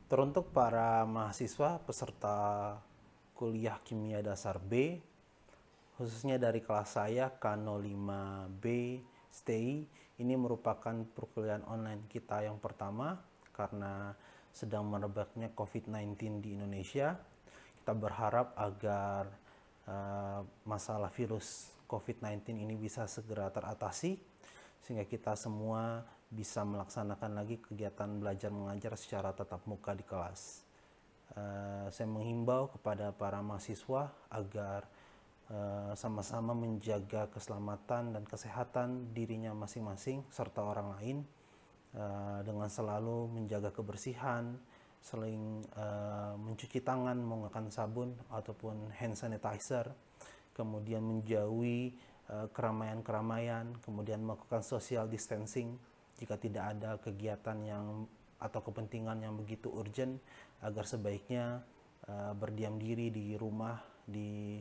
Teruntuk para mahasiswa peserta kuliah kimia dasar B, khususnya dari kelas saya K05B STI, ini merupakan perkuliahan online kita yang pertama karena sedang merebaknya COVID-19 di Indonesia. Kita berharap agar masalah virus COVID-19 ini bisa segera teratasi sehingga kita semua bisa melaksanakan lagi kegiatan belajar mengajar secara tatap muka di kelas. Saya menghimbau kepada para mahasiswa agar sama-sama menjaga keselamatan dan kesehatan dirinya masing-masing serta orang lain dengan selalu menjaga kebersihan, saling mencuci tangan menggunakan sabun ataupun hand sanitizer, kemudian menjauhi keramaian-keramaian, kemudian melakukan social distancing jika tidak ada kegiatan yang atau kepentingan yang begitu urgent, agar sebaiknya berdiam diri di rumah, di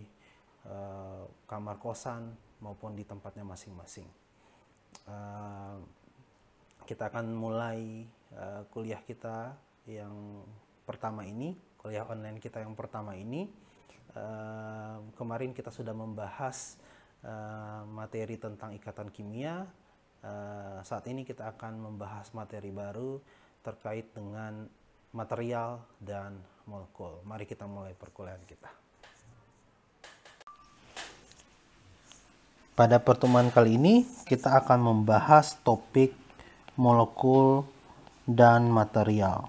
kamar kosan maupun di tempatnya masing-masing. Kita akan mulai kuliah kita yang pertama ini, kuliah online kita yang pertama ini. Kemarin kita sudah membahas materi tentang ikatan kimia. Saat ini kita akan membahas materi baru terkait dengan material dan molekul. Mari kita mulai perkuliahan kita. Pada pertemuan kali ini kita akan membahas topik molekul dan material.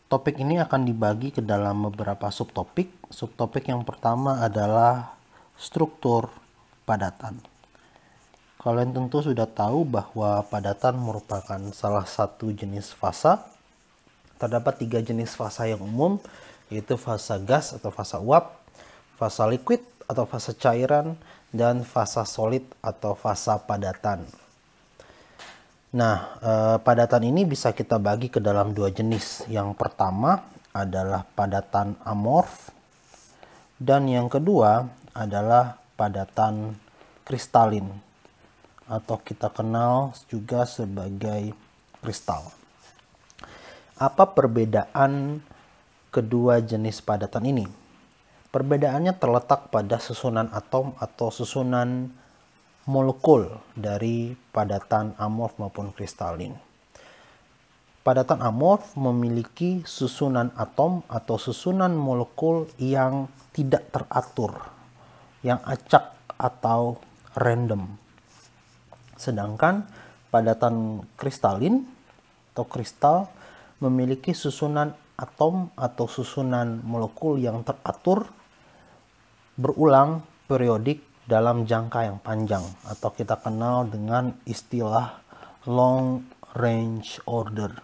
Topik ini akan dibagi ke dalam beberapa subtopik. Subtopik yang pertama adalah struktur padatan. Kalian tentu sudah tahu bahwa padatan merupakan salah satu jenis fasa. Terdapat 3 jenis fasa yang umum, yaitu fasa gas atau fasa uap, fasa liquid atau fasa cairan, dan fasa solid atau fasa padatan. Nah, padatan ini bisa kita bagi ke dalam 2 jenis. Yang pertama adalah padatan amorf, dan yang kedua adalah padatan kristalin, atau kita kenal juga sebagai kristal. Apa perbedaan kedua jenis padatan ini? Perbedaannya terletak pada susunan atom atau susunan molekul dari padatan amorf maupun kristalin. Padatan amorf memiliki susunan atom atau susunan molekul yang tidak teratur, yang acak atau random. Sedangkan padatan kristalin atau kristal memiliki susunan atom atau susunan molekul yang teratur, berulang, periodik dalam jangka yang panjang, atau kita kenal dengan istilah long range order.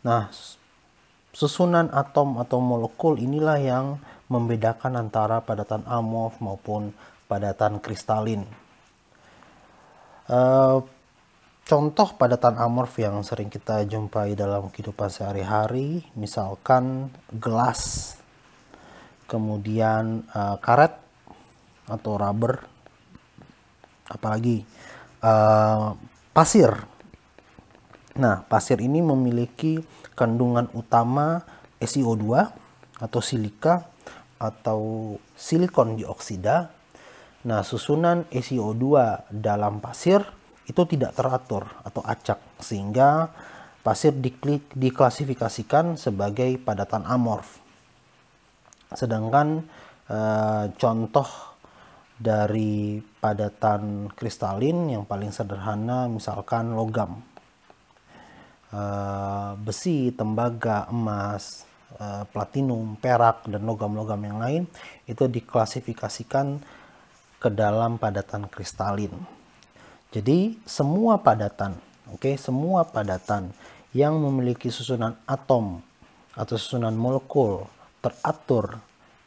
Nah, susunan atom atau molekul inilah yang membedakan antara padatan amorf maupun padatan kristalin. Contoh padatan amorf yang sering kita jumpai dalam kehidupan sehari-hari, misalkan gelas, kemudian karet atau rubber, apalagi pasir. Nah, pasir ini memiliki kandungan utama SiO2 atau silika atau silikon dioksida. Nah, susunan SiO2 dalam pasir itu tidak teratur atau acak, sehingga pasir diklasifikasikan sebagai padatan amorf. Sedangkan contoh dari padatan kristalin yang paling sederhana misalkan logam, besi, tembaga, emas, platinum, perak, dan logam-logam yang lain itu diklasifikasikan ke dalam padatan kristalin. Jadi semua padatan, semua padatan yang memiliki susunan atom atau susunan molekul teratur,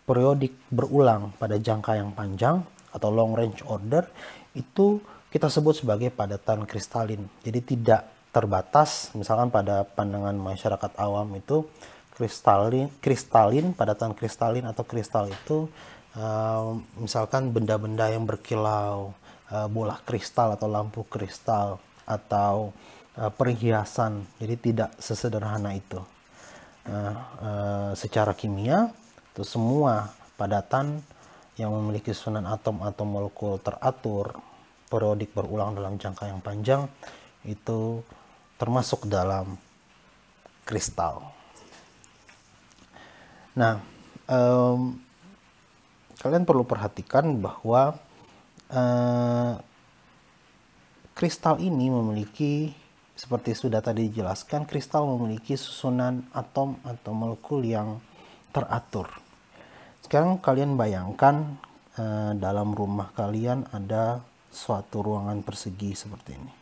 periodik, berulang pada jangka yang panjang atau long range order, itu kita sebut sebagai padatan kristalin. Jadi tidak terbatas, misalkan pada pandangan masyarakat awam itu kristalin, padatan kristalin atau kristal itu misalkan benda-benda yang berkilau, bola kristal atau lampu kristal, atau perhiasan. Jadi tidak sesederhana itu. Secara kimia, itu semua padatan yang memiliki susunan atom atau molekul teratur, periodik berulang dalam jangka yang panjang, itu termasuk dalam kristal. Nah, kalian perlu perhatikan bahwa kristal ini memiliki, seperti sudah tadi dijelaskan, kristal memiliki susunan atom atau molekul yang teratur. Sekarang kalian bayangkan dalam rumah kalian ada suatu ruangan persegi seperti ini,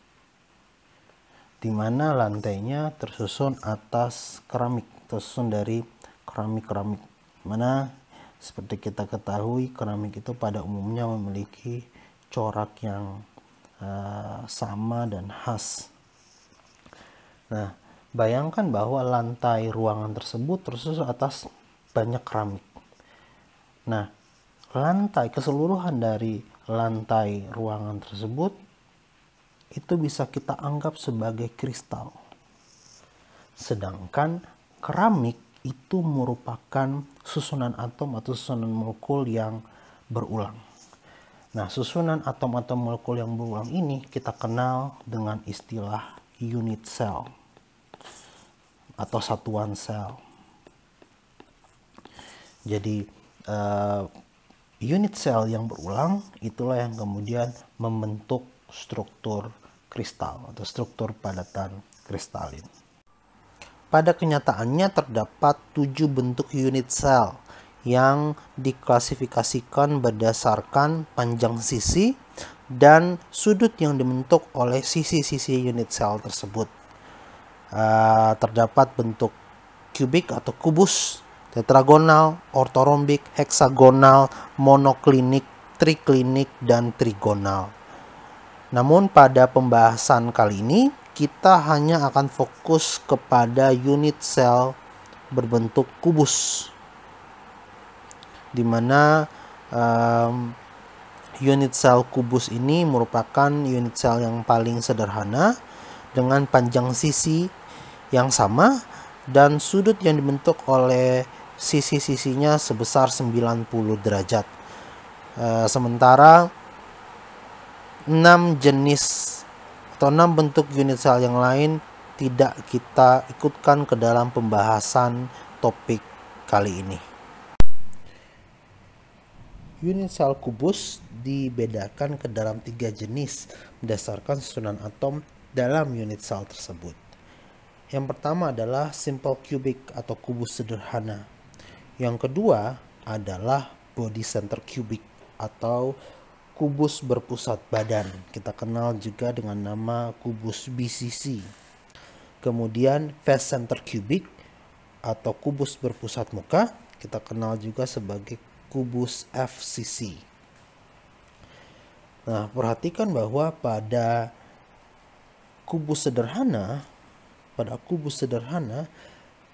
di mana lantainya tersusun atas keramik, tersusun dari keramik-keramik, mana seperti kita ketahui keramik itu pada umumnya memiliki corak yang sama dan khas. Nah, bayangkan bahwa lantai ruangan tersebut tersusun atas banyak keramik. Nah, keseluruhan dari lantai ruangan tersebut itu bisa kita anggap sebagai kristal. Sedangkan keramik itu merupakan susunan atom atau susunan molekul yang berulang. Nah, susunan atom atau molekul yang berulang ini kita kenal dengan istilah unit cell atau satuan sel. Jadi unit sel yang berulang itulah yang kemudian membentuk struktur kristal atau struktur padatan kristalin. Pada kenyataannya terdapat 7 bentuk unit sel yang diklasifikasikan berdasarkan panjang sisi dan sudut yang dibentuk oleh sisi-sisi unit sel tersebut. Terdapat bentuk kubik atau kubus, tetragonal, ortorombik, heksagonal, monoklinik, triklinik, dan trigonal. Namun pada pembahasan kali ini kita hanya akan fokus kepada unit sel berbentuk kubus, di mana unit sel kubus ini merupakan unit sel yang paling sederhana dengan panjang sisi yang sama dan sudut yang dibentuk oleh sisi-sisinya sebesar 90 derajat. Sementara 6 jenis atau 6 bentuk unit sel yang lain tidak kita ikutkan ke dalam pembahasan topik kali ini. Unit sel kubus dibedakan ke dalam 3 jenis berdasarkan susunan atom dalam unit sel tersebut. Yang pertama adalah simple cubic atau kubus sederhana. Yang kedua adalah body center cubic atau kubus berpusat badan. Kita kenal juga dengan nama kubus BCC. Kemudian face center cubic atau kubus berpusat muka. Kita kenal juga sebagai kubus FCC. Nah, perhatikan bahwa pada kubus sederhana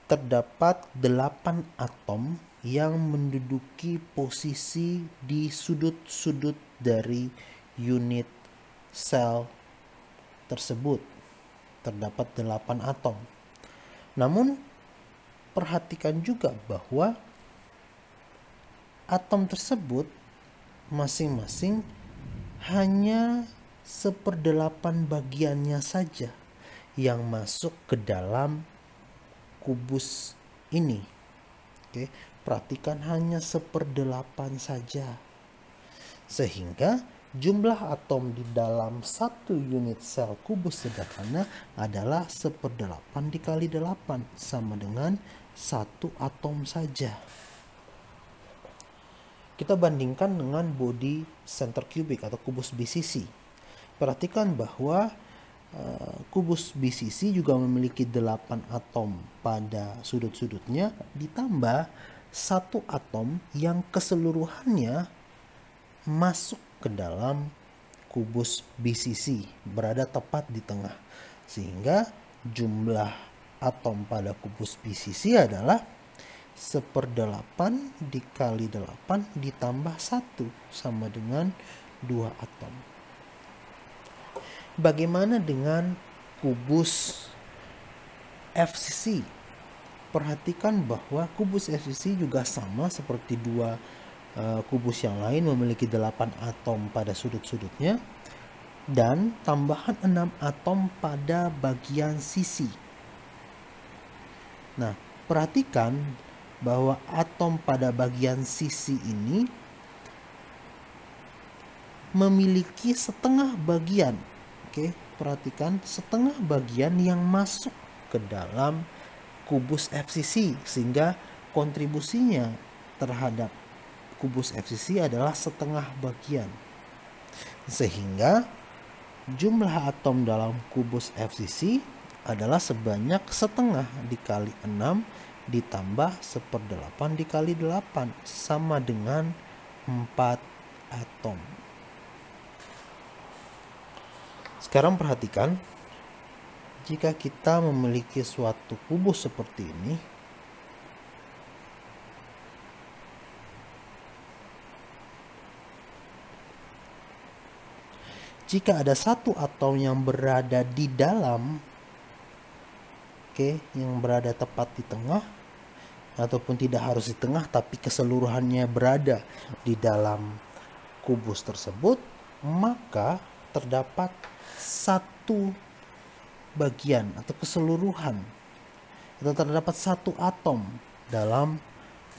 terdapat 8 atom yang menduduki posisi di sudut-sudut dari unit sel tersebut. Terdapat 8 atom. Namun perhatikan juga bahwa atom tersebut masing-masing hanya 1/8 bagiannya saja yang masuk ke dalam kubus ini. Oke, perhatikan hanya 1/8 saja. Sehingga jumlah atom di dalam satu unit sel kubus sederhana adalah 1/8 dikali 8 sama dengan 1 atom saja. Kita bandingkan dengan body center cubic atau kubus BCC. Perhatikan bahwa kubus BCC juga memiliki 8 atom pada sudut-sudutnya ditambah 1 atom yang keseluruhannya masuk ke dalam kubus BCC, berada tepat di tengah. Sehingga jumlah atom pada kubus BCC adalah 1/8 dikali 8 ditambah 1 sama dengan 2 atom. Bagaimana dengan kubus FCC? Perhatikan bahwa kubus FCC juga sama seperti dua kubus yang lain, memiliki 8 atom pada sudut-sudutnya dan tambahan 6 atom pada bagian sisi. Nah, perhatikan bahwa atom pada bagian sisi ini memiliki setengah bagian. Oke, perhatikan setengah bagian yang masuk ke dalam kubus FCC, sehingga kontribusinya terhadap kubus FCC adalah setengah bagian. Sehingga jumlah atom dalam kubus FCC adalah sebanyak setengah dikali 6 ditambah 1/8 dikali 8 sama dengan 4 atom. Sekarang perhatikan, jika kita memiliki suatu kubus seperti ini, jika ada satu atom yang berada di dalam, yang berada tepat di tengah, ataupun tidak harus di tengah tapi keseluruhannya berada di dalam kubus tersebut, maka terdapat satu bagian atau keseluruhan, atau terdapat satu atom dalam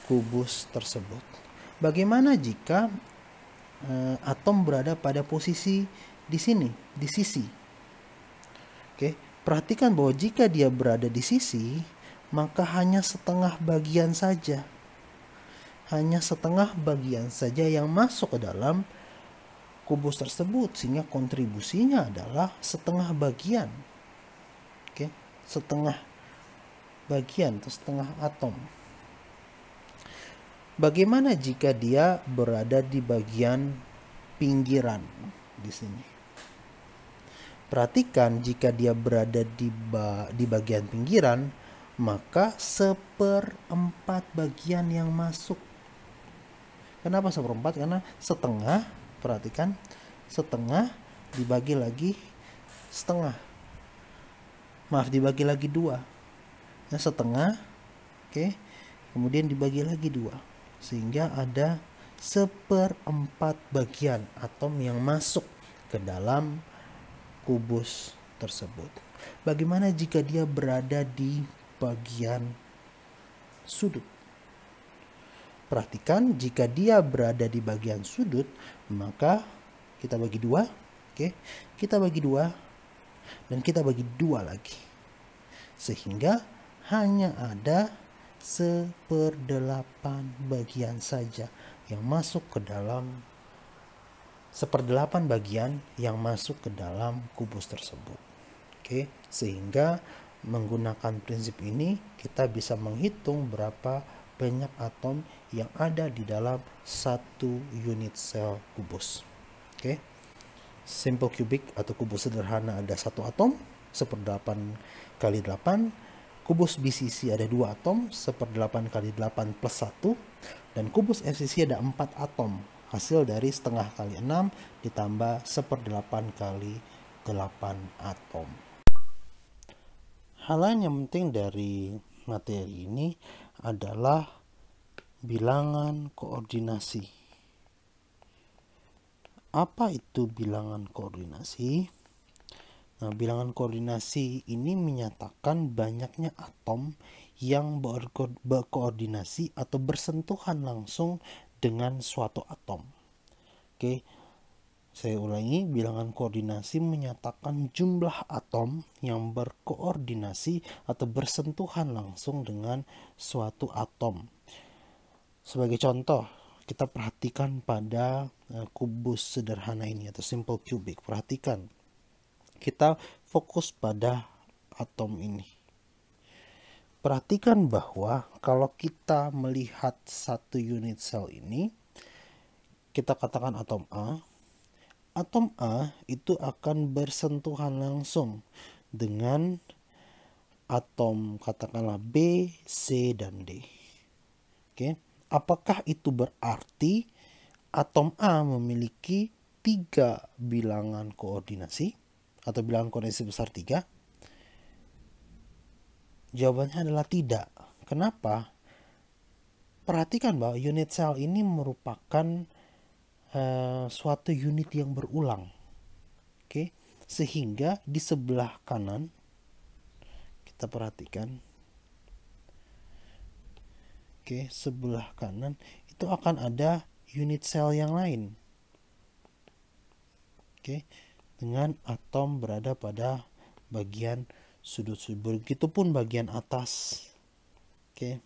kubus tersebut. Bagaimana jika atom berada pada posisi di sini, di sisi? Perhatikan bahwa jika dia berada di sisi, maka hanya setengah bagian saja. Hanya setengah bagian saja yang masuk ke dalam kubus tersebut, sehingga kontribusinya adalah setengah bagian. Setengah bagian atau setengah atom. Bagaimana jika dia berada di bagian pinggiran di sini? Perhatikan, jika dia berada di bagian pinggiran, maka 1/4 bagian yang masuk. Kenapa 1/4? Karena setengah, perhatikan, setengah dibagi lagi setengah. Maaf, dibagi lagi 2. Nah, setengah, kemudian dibagi lagi 2. Sehingga ada 1/4 bagian atom yang masuk ke dalam kubus tersebut. Bagaimana jika dia berada di bagian sudut? Perhatikan, jika dia berada di bagian sudut, maka kita bagi 2, kita bagi 2 dan kita bagi 2 lagi, sehingga hanya ada 1/8 bagian saja yang masuk ke dalam 1/8 bagian yang masuk ke dalam kubus tersebut. Sehingga menggunakan prinsip ini kita bisa menghitung berapa banyak atom yang ada di dalam satu unit sel kubus. Simple cubic atau kubus sederhana ada 1 atom, 1/8 kali 8. Kubus BCC ada 2 atom, 1/8 kali 8 plus 1. Dan kubus FCC ada 4 atom, hasil dari setengah kali 6 ditambah 1/8 kali 8 atom. Hal lain yang penting dari materi ini adalah bilangan koordinasi. Apa itu bilangan koordinasi? Nah, bilangan koordinasi ini menyatakan banyaknya atom yang berkoordinasi atau bersentuhan langsung dengan suatu atom. Saya ulangi, bilangan koordinasi menyatakan jumlah atom yang berkoordinasi atau bersentuhan langsung dengan suatu atom. Sebagai contoh, kita perhatikan pada kubus sederhana ini atau simple cubic. Perhatikan, kita fokus pada atom ini. Perhatikan bahwa kalau kita melihat satu unit sel ini, kita katakan atom A. Atom A itu akan bersentuhan langsung dengan atom katakanlah B, C, dan D. Apakah itu berarti atom A memiliki 3 bilangan koordinasi? atau bilangan koordinasi sebesar 3? Jawabannya adalah tidak. Kenapa? Perhatikan bahwa unit cell ini merupakan suatu unit yang berulang. Oke, sehingga di sebelah kanan kita perhatikan. Oke, sebelah kanan itu akan ada unit cell yang lain. Oke, dengan atom berada pada bagian sudut-sudut. Begitupun bagian atas. Oke.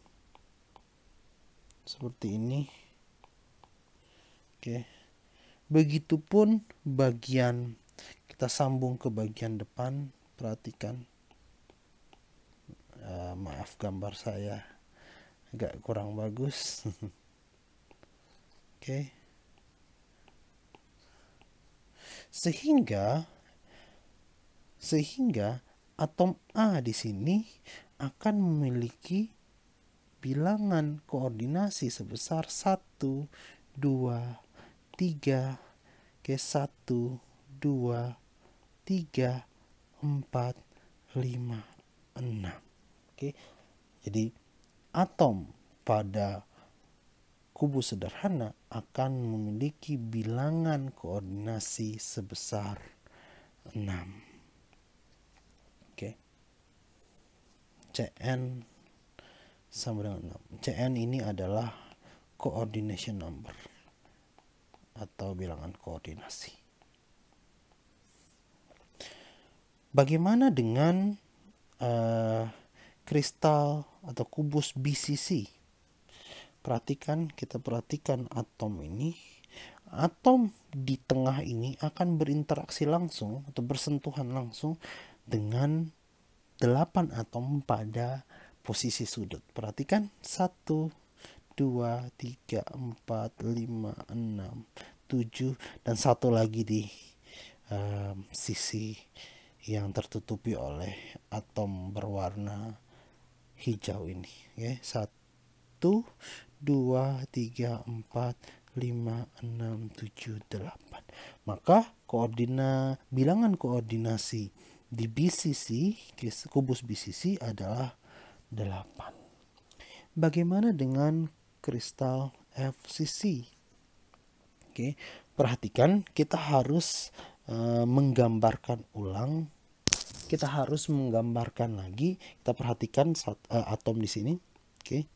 Seperti ini. Oke. Begitupun bagian, kita sambung ke bagian depan. Perhatikan. Maaf, gambar saya agak kurang bagus. Oke. Sehingga atom A di sini akan memiliki bilangan koordinasi sebesar 1, 2, 3, ke 1, 2, 3, 4, 5, 6. Oke. Jadi atom pada kubus sederhana akan memiliki bilangan koordinasi sebesar 6. Oke. Cn sama dengan 6. Cn ini adalah coordination number atau bilangan koordinasi. Bagaimana dengan kristal atau kubus BCC? Kita perhatikan atom ini. Atom di tengah ini akan berinteraksi langsung atau bersentuhan langsung dengan 8 atom pada posisi sudut. Perhatikan 1, 2, 3, 4, 5, 6, 7 dan satu lagi di sisi yang tertutupi oleh atom berwarna hijau ini. Oke, 1, 2, 3, 4, 5, 6, 7, 8. Maka bilangan koordinasi di BCC, kubus BCC adalah 8. Bagaimana dengan kristal FCC? Oke, perhatikan, kita harus menggambarkan ulang. Kita harus menggambarkan lagi. Kita perhatikan atom di sini. Oke.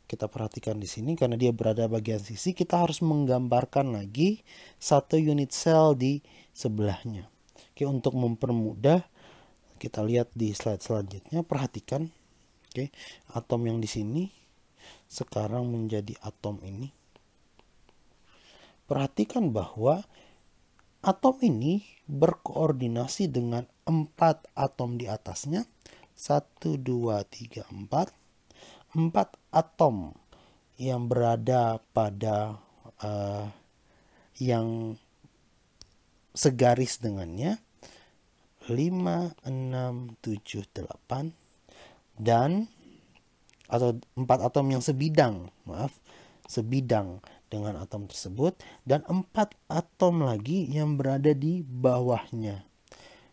Kita perhatikan di sini karena dia berada bagian sisi, kita harus menggambarkan lagi satu unit sel di sebelahnya. Oke, untuk mempermudah, kita lihat di slide selanjutnya. Perhatikan, oke, atom yang di sini sekarang menjadi atom ini. Perhatikan bahwa atom ini berkoordinasi dengan 4 atom di atasnya. 1, 2, 3, 4. 4 atom yang berada pada yang segaris dengannya. 5, 6, 7, 8. Dan atau 4 atom yang sebidang dengan atom tersebut, dan 4 atom lagi yang berada di bawahnya.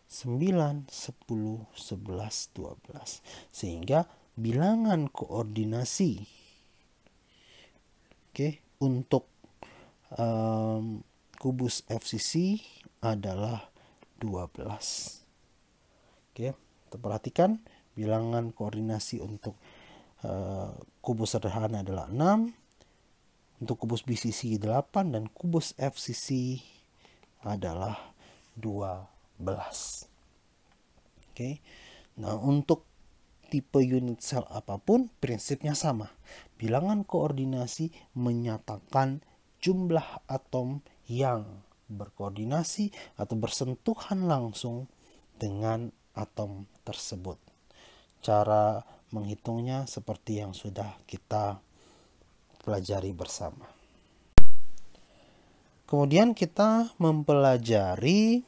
9, 10, 11, 12. Sehingga bilangan koordinasi untuk kubus FCC adalah 12. Kita perhatikan bilangan koordinasi untuk kubus sederhana adalah 6, untuk kubus BCC 8, dan kubus FCC adalah 12. Nah, untuk tipe unit sel apapun prinsipnya sama. Bilangan koordinasi menyatakan jumlah atom yang berkoordinasi atau bersentuhan langsung dengan atom tersebut. Cara menghitungnya seperti yang sudah kita pelajari bersama. Kemudian kita mempelajari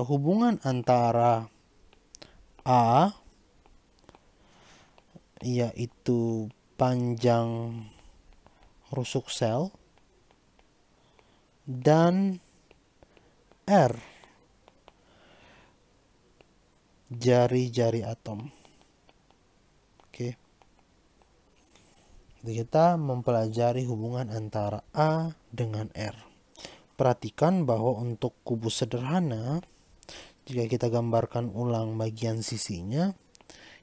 hubungan antara A, yaitu panjang rusuk sel, dan R, jari-jari atom. Oke. Jadi kita mempelajari hubungan antara A dengan R. Perhatikan bahwa untuk kubus sederhana, jika kita gambarkan ulang bagian sisinya,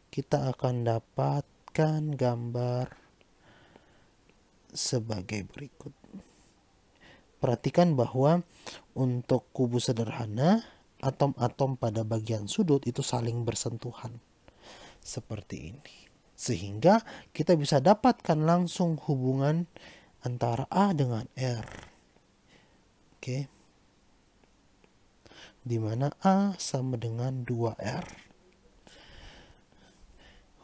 kita akan dapatkan gambar sebagai berikut. Perhatikan bahwa untuk kubus sederhana, atom-atom pada bagian sudut itu saling bersentuhan. Seperti ini. Sehingga kita bisa dapatkan langsung hubungan antara A dengan R. Oke. Di mana A sama dengan 2R.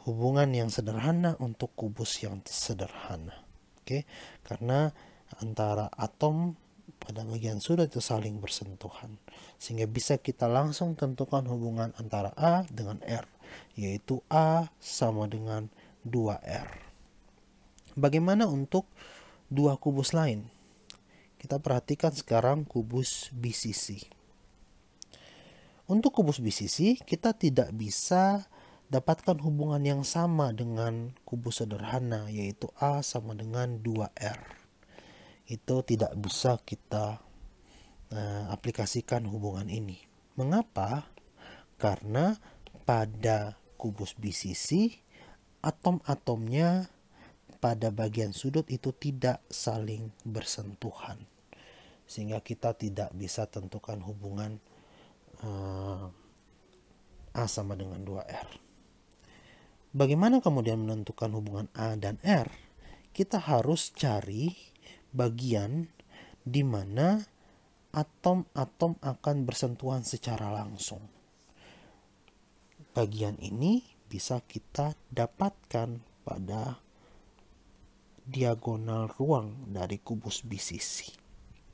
Hubungan yang sederhana untuk kubus yang sederhana. Oke. Karena antara atom pada bagian sudut itu saling bersentuhan. Sehingga bisa kita langsung tentukan hubungan antara A dengan R. Yaitu A sama dengan 2R. Bagaimana untuk dua kubus lain? Kita perhatikan sekarang kubus BCC. Untuk kubus BCC, kita tidak bisa dapatkan hubungan yang sama dengan kubus sederhana, yaitu A sama dengan 2R. Itu tidak bisa kita aplikasikan hubungan ini. Mengapa? Karena pada kubus BCC, atom-atomnya pada bagian sudut itu tidak saling bersentuhan. Sehingga kita tidak bisa tentukan hubungan A sama dengan 2R. Bagaimana kemudian menentukan hubungan A dan R? Kita harus cari bagian di mana atom-atom akan bersentuhan secara langsung. Bagian ini bisa kita dapatkan pada diagonal ruang dari kubus BCC.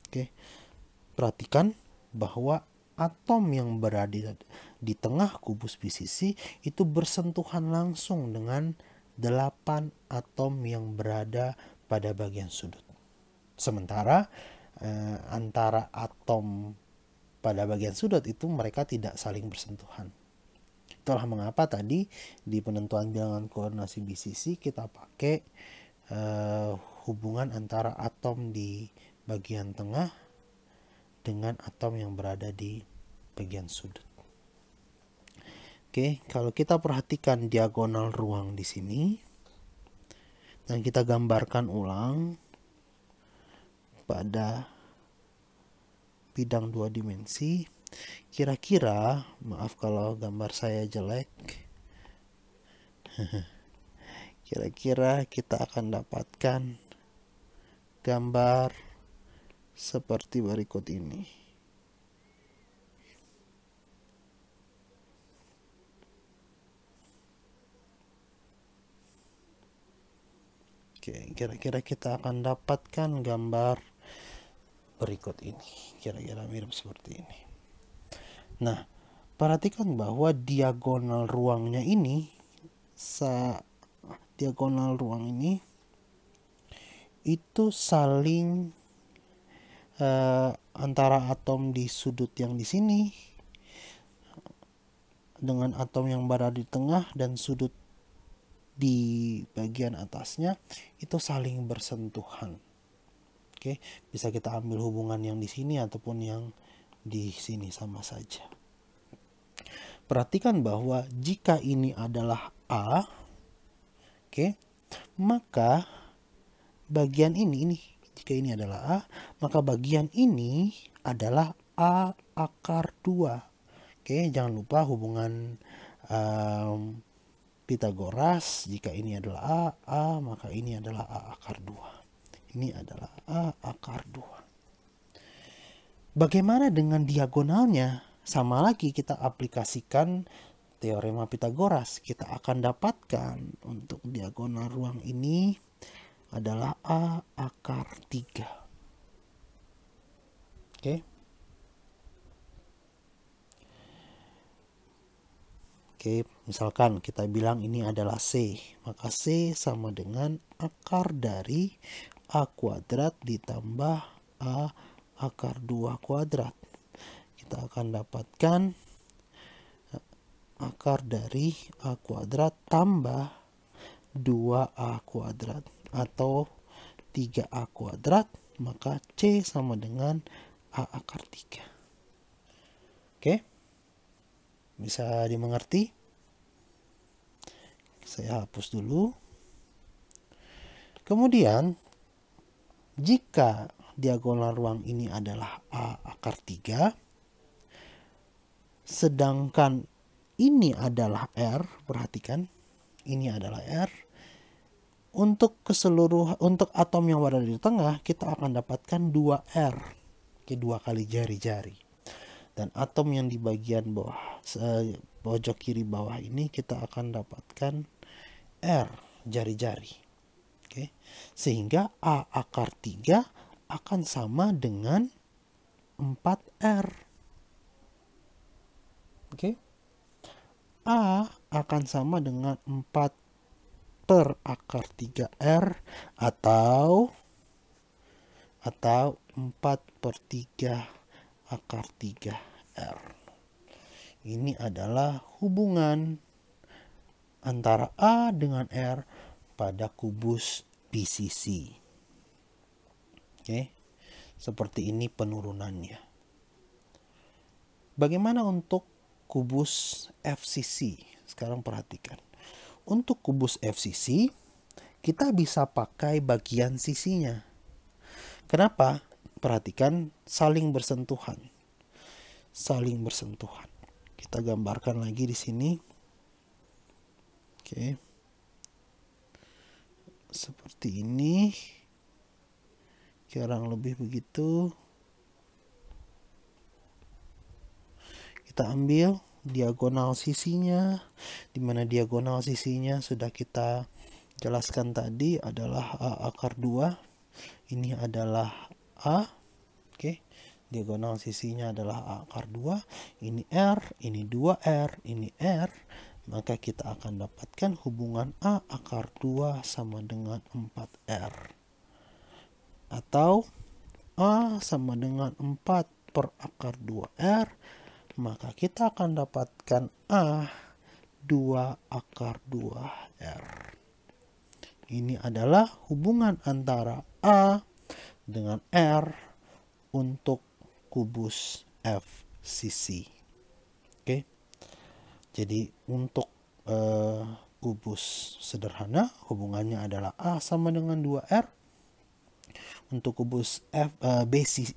Oke. Perhatikan bahwa atom yang berada di tengah kubus BCC itu bersentuhan langsung dengan 8 atom yang berada pada bagian sudut. Sementara antara atom pada bagian sudut itu mereka tidak saling bersentuhan. Itulah mengapa tadi di penentuan bilangan koordinasi BCC kita pakai hubungan antara atom di bagian tengah dengan atom yang berada di bagian sudut. Oke, kalau kita perhatikan diagonal ruang di sini dan kita gambarkan ulang pada bidang 2 dimensi, kira-kira, maaf kalau gambar saya jelek, kira-kira kita akan dapatkan gambar seperti berikut ini. Oke, kira-kira kita akan dapatkan gambar berikut ini. Kira-kira mirip seperti ini. Nah, perhatikan bahwa diagonal ruangnya ini, diagonal ruang ini itu saling antara atom di sudut yang di sini dengan atom yang berada di tengah dan sudut di bagian atasnya itu saling bersentuhan. Oke, bisa kita ambil hubungan yang di sini ataupun yang di sini sama saja. Perhatikan bahwa jika ini adalah A, oke, maka bagian ini jika ini adalah A, maka bagian ini adalah A akar 2. Oke, jangan lupa hubungan Pitagoras, jika ini adalah A, maka ini adalah A akar 2. Ini adalah A akar 2. Bagaimana dengan diagonalnya? Sama lagi kita aplikasikan teorema Pitagoras. Kita akan dapatkan untuk diagonal ruang ini adalah A akar 3. Oke. Oke, misalkan kita bilang ini adalah C. Maka C sama dengan akar dari A kuadrat ditambah A akar 2 kuadrat. Kita akan dapatkan akar dari A kuadrat tambah 2A kuadrat atau 3A kuadrat, maka C sama dengan A akar 3. Oke? Bisa dimengerti? Saya hapus dulu. Kemudian, jika diagonal ruang ini adalah A akar 3, sedangkan ini adalah R, perhatikan, ini adalah R. Untuk atom yang berada di tengah, kita akan dapatkan 2R, 2 kali jari-jari. Dan atom yang di bagian bawah, pojok kiri bawah ini, kita akan dapatkan R, jari-jari. Oke. Sehingga A akar 3 akan sama dengan 4R. Oke. A akan sama dengan 4 per akar 3R atau 4 per 3 akar 3R. Ini adalah hubungan antara A dengan R pada kubus BCC. Oke, seperti ini penurunannya. Bagaimana untuk kubus FCC? Sekarang perhatikan. Untuk kubus FCC, kita bisa pakai bagian sisinya. Kenapa? Perhatikan saling bersentuhan. Saling bersentuhan. Kita gambarkan lagi di sini. Oke. Seperti ini. Kurang lebih begitu. Kita ambil diagonal sisinya, di mana diagonal sisinya sudah kita jelaskan tadi adalah A akar 2. Ini adalah A. Oke. Diagonal sisinya adalah A akar 2. Ini R, ini 2R, ini R. Maka kita akan dapatkan hubungan A akar 2 sama dengan 4R. Atau A sama dengan 4 per akar 2R. Maka kita akan dapatkan A 2 akar 2R. Ini adalah hubungan antara A dengan R untuk kubus FCC. Oke. Jadi untuk kubus sederhana hubungannya adalah A sama dengan 2R. Untuk kubus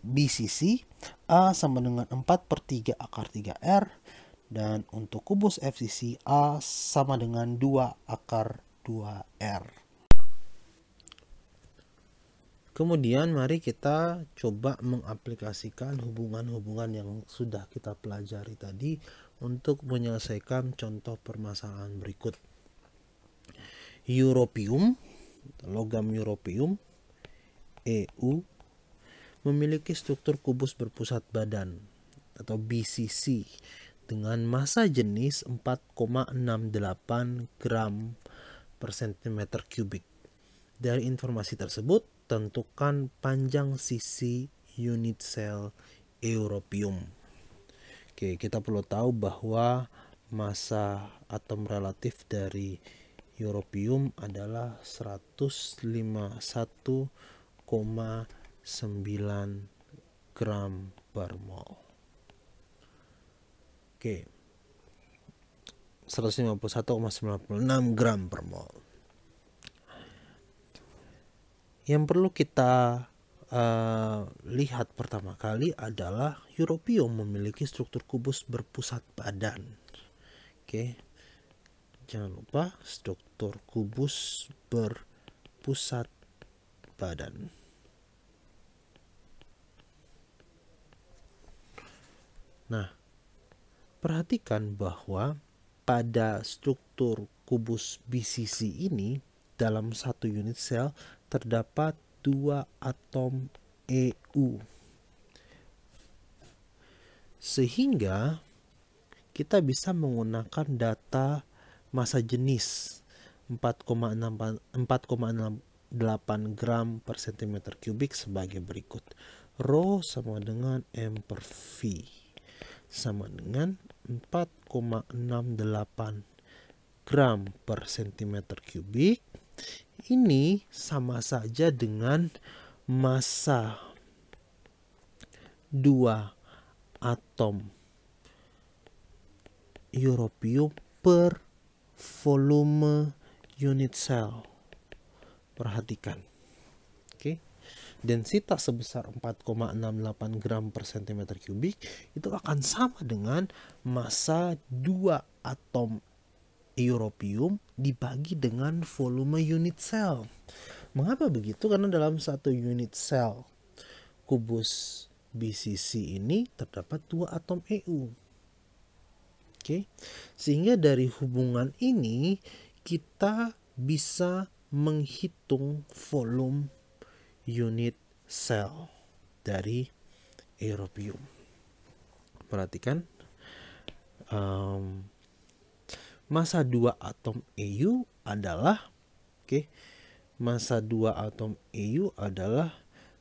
BCC, A sama dengan 4 per 3 akar 3R. Dan untuk kubus FCC, A sama dengan 2 akar 2R. Kemudian mari kita coba mengaplikasikan hubungan-hubungan yang sudah kita pelajari tadi untuk menyelesaikan contoh permasalahan berikut. Europium, logam europium, EU, memiliki struktur kubus berpusat badan atau BCC dengan massa jenis 4,68 gram per centimeter kubik. Dari informasi tersebut, tentukan panjang sisi unit sel europium. Oke, kita perlu tahu bahwa massa atom relatif dari europium adalah 151,9 gram per mol. Oke. 151,96 gram per mol. Yang perlu kita lihat pertama kali adalah europium memiliki struktur kubus berpusat badan. Oke. Jangan lupa struktur kubus berpusat badan. Nah, perhatikan bahwa pada struktur kubus BCC ini dalam satu unit sel terdapat 2 atom EU. Sehingga kita bisa menggunakan data massa jenis 4,68 gram per centimeter kubik sebagai berikut. Rho sama dengan M per V. sama dengan 4,68 gram per centimeter kubik. Ini sama saja dengan massa 2 atom europium per volume unit cell. Perhatikan. Oke. Densitas sebesar 4,68 gram per centimeter kubik itu akan sama dengan massa 2 atom europium dibagi dengan volume unit cell. Mengapa begitu? Karena dalam satu unit cell kubus BCC ini terdapat 2 atom EU. Oke. Sehingga dari hubungan ini kita bisa menghitung volume unit cell dari europium. Perhatikan, massa 2 atom EU adalah massa 2 atom EU adalah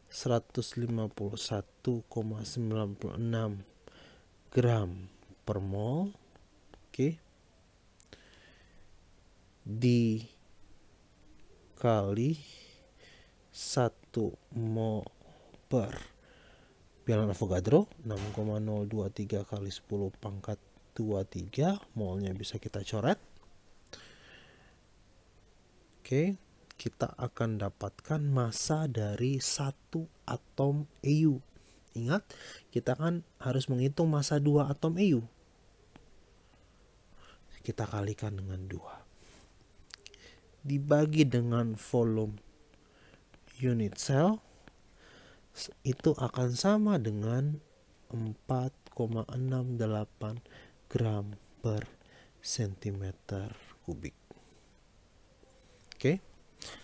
151,96 gram per mol, dikali 1 mol per bilangan Avogadro 6,023 kali 10 pangkat 23. Molnya bisa kita coret. Kita akan dapatkan massa dari 1 atom EU. Ingat, kita kan harus menghitung massa 2 atom EU. Kita kalikan dengan 2. Dibagi dengan volume unit cell, itu akan sama dengan 4,68 gram per centimeter kubik.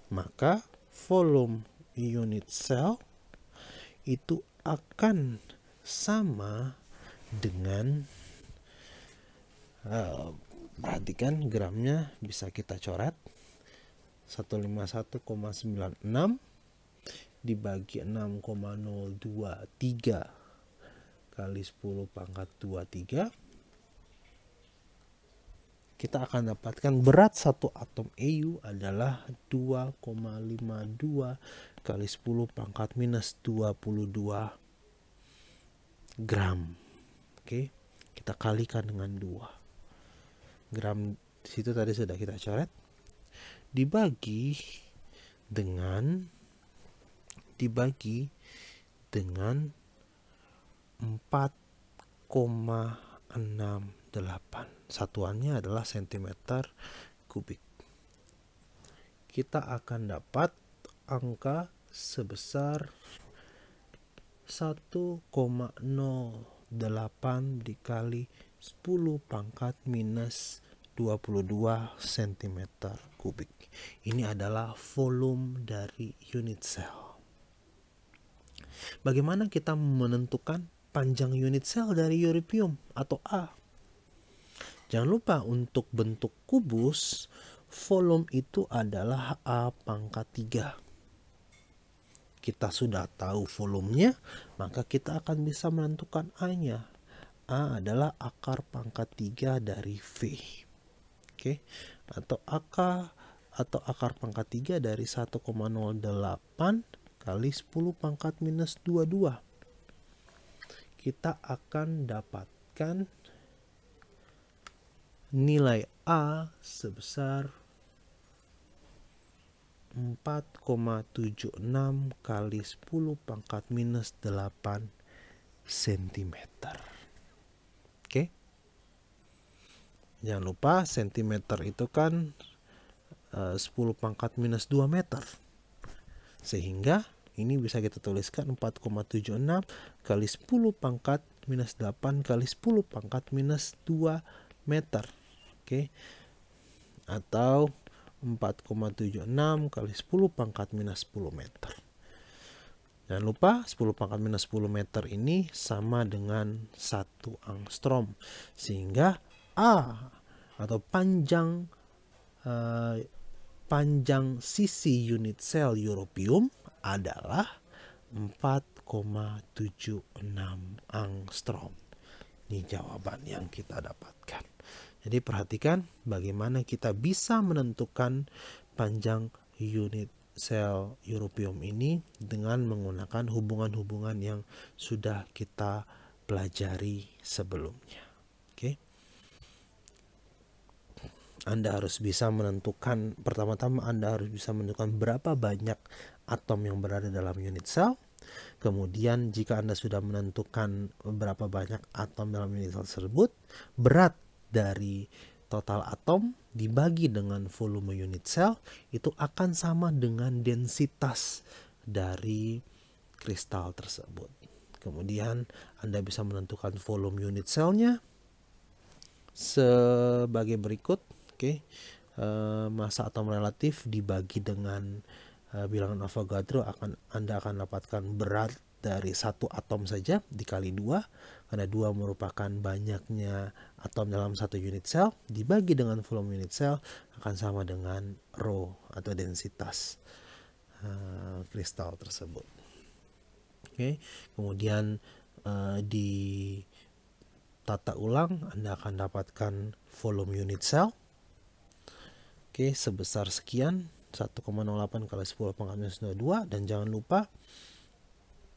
Maka volume unit cell itu akan sama dengan, perhatikan gramnya bisa kita coret, 151,96 dibagi 6,023 kali 10 pangkat 23. Kita akan dapatkan berat satu atom EU adalah 2,52 kali 10 pangkat minus 22 gram. Kita kalikan dengan 2. Gram di situ tadi sudah kita coret. Dibagi dengan 4,68. Satuannya adalah centimeter kubik. Kita akan dapat angka sebesar 1,08 dikali 10 pangkat minus 22 cm kubik. Ini adalah volume dari unit cell. Bagaimana kita menentukan panjang unit sel dari europium atau A? Jangan lupa untuk bentuk kubus, volume itu adalah A pangkat 3. Kita sudah tahu volumenya, maka kita akan bisa menentukan A-nya. A adalah akar pangkat 3 dari V. Atau akar pangkat 3 dari 1,08 kali 10 pangkat minus 22. Kita akan dapatkan nilai A sebesar 4,76 kali 10 pangkat minus 8 cm. Jangan lupa sentimeter itu kan 10 pangkat minus 2 meter. Sehingga ini bisa kita tuliskan 4,76 kali 10 pangkat minus 8 kali 10 pangkat minus 2 meter. Atau 4,76 kali 10 pangkat minus 10 meter. Jangan lupa 10 pangkat minus 10 meter ini sama dengan 1 angstrom. Sehingga A atau panjang sisi unit sel europium adalah 4,76 angstrom. Ini jawaban yang kita dapatkan. Jadi perhatikan bagaimana kita bisa menentukan panjang unit sel europium ini dengan menggunakan hubungan-hubungan yang sudah kita pelajari sebelumnya. Oke. Anda harus bisa menentukan, pertama-tama Anda harus bisa menentukan berapa banyak atom yang berada dalam unit sel. Kemudian jika Anda sudah menentukan berapa banyak atom dalam unit sel tersebut, berat dari total atom dibagi dengan volume unit sel itu akan sama dengan densitas dari kristal tersebut. Kemudian Anda bisa menentukan volume unit selnya sebagai berikut. Oke. Masa atom relatif dibagi dengan bilangan Avogadro, Anda akan dapatkan berat dari satu atom saja dikali 2, karena 2 merupakan banyaknya atom dalam satu unit sel, dibagi dengan volume unit sel akan sama dengan rho atau densitas kristal tersebut. Oke. Kemudian di tata ulang Anda akan dapatkan volume unit sel sebesar sekian, 1,08 kali 10 pangkat minus 22, dan jangan lupa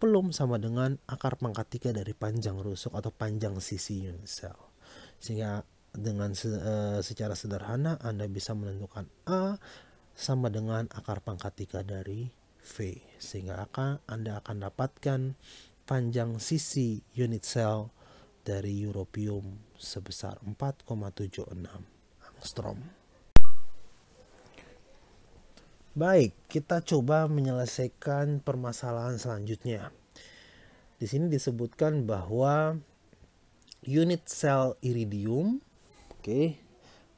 pelum sama dengan akar pangkat 3 dari panjang rusuk atau panjang sisi unit sel. Sehingga dengan secara sederhana Anda bisa menentukan A sama dengan akar pangkat 3 dari V, sehingga Anda akan dapatkan panjang sisi unit sel dari europium sebesar 4,76 angstrom. Baik, kita coba menyelesaikan permasalahan selanjutnya. Di sini disebutkan bahwa unit sel iridium,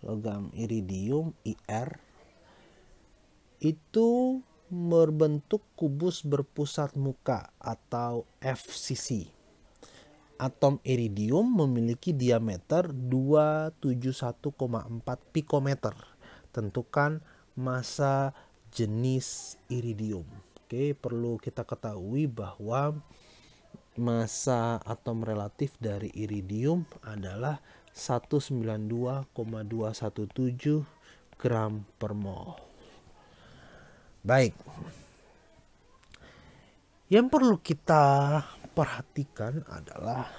logam iridium IR, itu berbentuk kubus berpusat muka atau FCC. Atom iridium memiliki diameter 271,4 pikometer. Tentukan massa jenis iridium. Perlu kita ketahui bahwa massa atom relatif dari iridium adalah 192,217 gram per mol. Baik. Yang perlu kita perhatikan adalah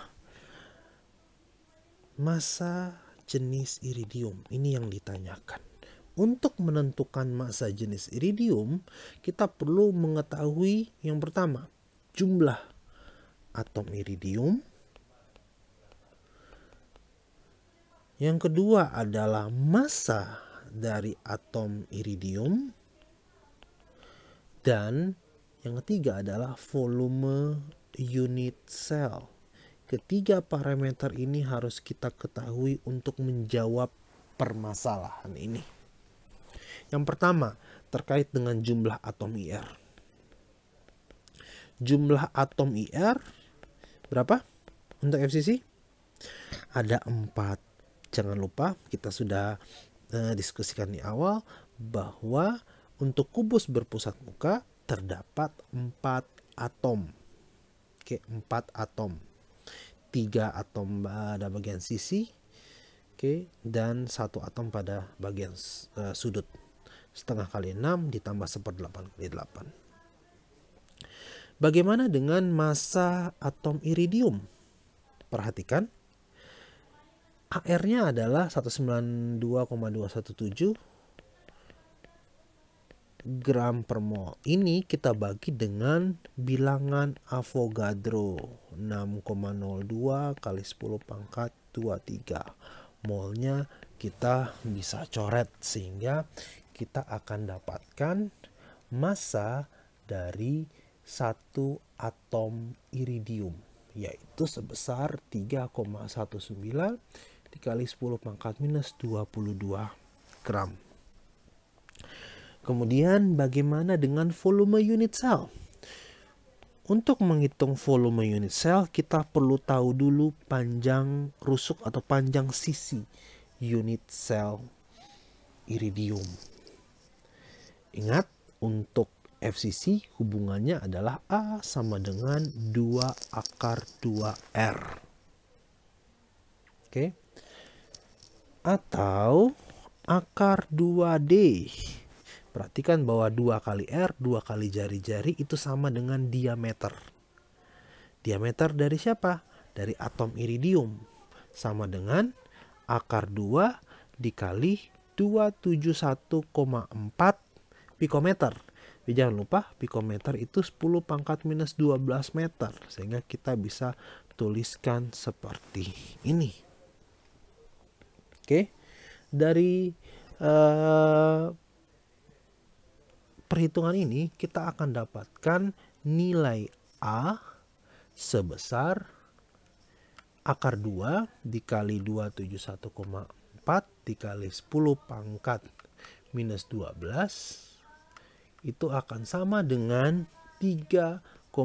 massa jenis iridium. Ini yang ditanyakan. Untuk menentukan massa jenis iridium, kita perlu mengetahui yang pertama, jumlah atom iridium. Yang kedua adalah massa dari atom iridium. Dan yang ketiga adalah volume unit sel. Ketiga parameter ini harus kita ketahui untuk menjawab permasalahan ini. Yang pertama, terkait dengan jumlah atom IR. Jumlah atom IR berapa untuk FCC? Ada 4. Jangan lupa kita sudah diskusikan di awal bahwa untuk kubus berpusat muka terdapat 4 atom. 4 atom. 3 atom pada bagian sisi, dan 1 atom pada bagian sudut. Setengah kali 6 ditambah 1/8 kali 8. Bagaimana dengan massa atom iridium? Perhatikan, AR-nya adalah 192,217 gram per mol. Ini kita bagi dengan bilangan Avogadro 6,02 kali 10 pangkat 23. Molnya kita bisa coret sehingga kita akan dapatkan massa dari satu atom iridium, yaitu sebesar 3,19 dikali 10 pangkat minus 22 gram. Kemudian bagaimana dengan volume unit sel? Untuk menghitung volume unit sel, kita perlu tahu dulu panjang rusuk atau panjang sisi unit sel iridium. Ingat, untuk FCC hubungannya adalah A sama dengan 2 akar 2R. Oke. Atau akar 2D. Perhatikan bahwa 2 kali R, 2 kali jari-jari itu sama dengan diameter. Diameter dari siapa? Dari atom iridium. Sama dengan akar 2 dikali 271,4 pikometer. Tapi jangan lupa pikometer itu 10 pangkat minus 12 meter. Sehingga kita bisa tuliskan seperti ini. Oke. Dari perhitungan ini kita akan dapatkan nilai A sebesar akar 2 dikali 271,4 dikali 10 pangkat minus 12 itu akan sama dengan 3,84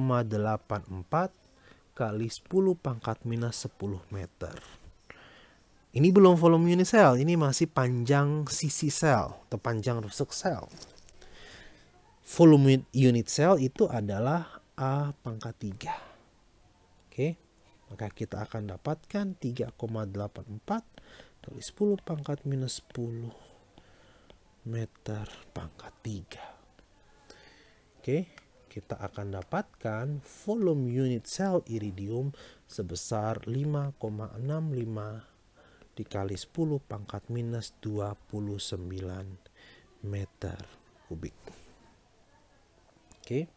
kali 10 pangkat minus 10 meter. Ini belum volume unit cell, ini masih panjang sisi sel atau panjang rusuk sel. Volume unit cell itu adalah A pangkat 3. Oke, maka kita akan dapatkan 3,84 kali 10 pangkat minus 10 meter pangkat 3. Oke, kita akan dapatkan volume unit cell iridium sebesar 5,65 dikali 10 pangkat minus 29 meter kubik. Oke.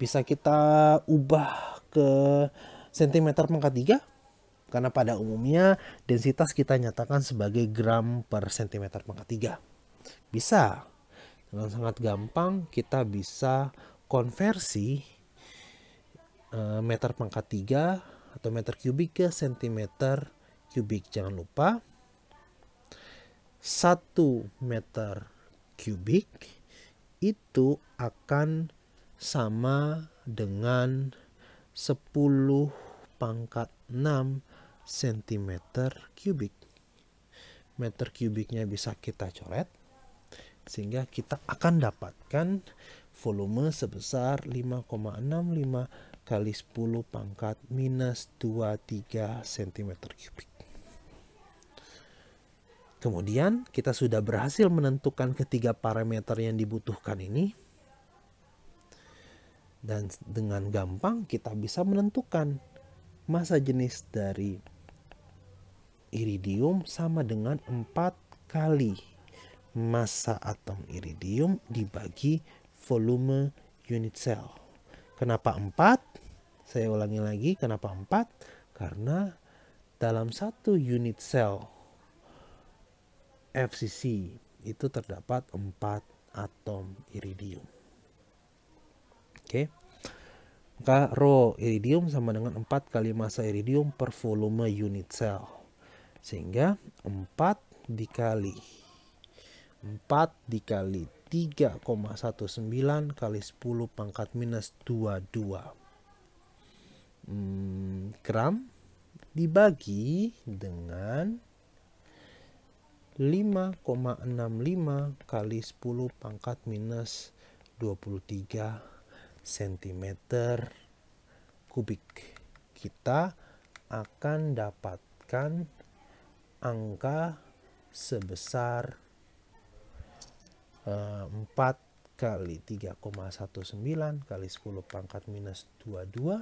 Bisa kita ubah ke sentimeter pangkat 3 karena pada umumnya densitas kita nyatakan sebagai gram per sentimeter pangkat 3. Bisa. Dengan sangat gampang kita bisa konversi meter pangkat 3 atau meter kubik ke sentimeter kubik. Jangan lupa 1 meter kubik itu akan sama dengan 10 pangkat 6 cm kubik. Meter kubiknya bisa kita coret sehingga kita akan dapatkan volume sebesar 5,65 kali 10 pangkat minus 23 cm kubik. Kemudian kita sudah berhasil menentukan ketiga parameter yang dibutuhkan ini. Dan dengan gampang kita bisa menentukan massa jenis dari iridium sama dengan 4 kali massa atom iridium dibagi volume unit cell. Kenapa 4? Saya ulangi lagi, kenapa 4? Karena dalam satu unit cell FCC itu terdapat 4 atom iridium. Oke. Maka rho iridium sama dengan 4 kali massa iridium per volume unit cell. Sehingga 4 dikali 3,19 kali 10 pangkat minus 22 gram dibagi dengan 5,65 kali 10 pangkat minus 23 cm kubik. Kita akan dapatkan angka sebesar 4 kali 3,19 kali 10 pangkat minus 22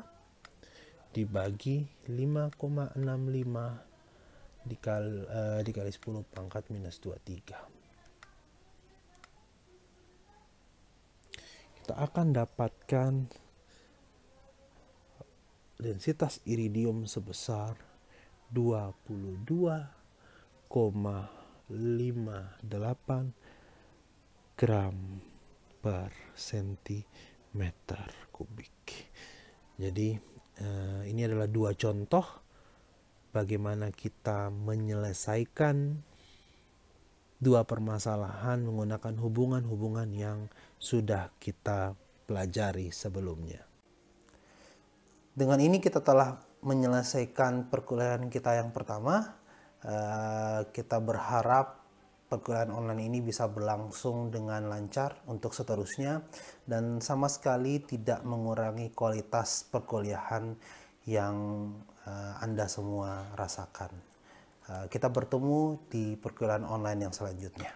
dibagi 5,65 dikali 10 pangkat minus 23. Kita akan dapatkan densitas iridium sebesar 22,58 gram per sentimeter kubik. Jadi ini adalah dua contoh bagaimana kita menyelesaikan dua permasalahan menggunakan hubungan-hubungan yang sudah kita pelajari sebelumnya. Dengan ini kita telah menyelesaikan perkuliahan kita yang pertama. Kita berharap perkuliahan online ini bisa berlangsung dengan lancar untuk seterusnya dan sama sekali tidak mengurangi kualitas perkuliahan yang Anda semua rasakan. Kita bertemu di perkuliahan online yang selanjutnya.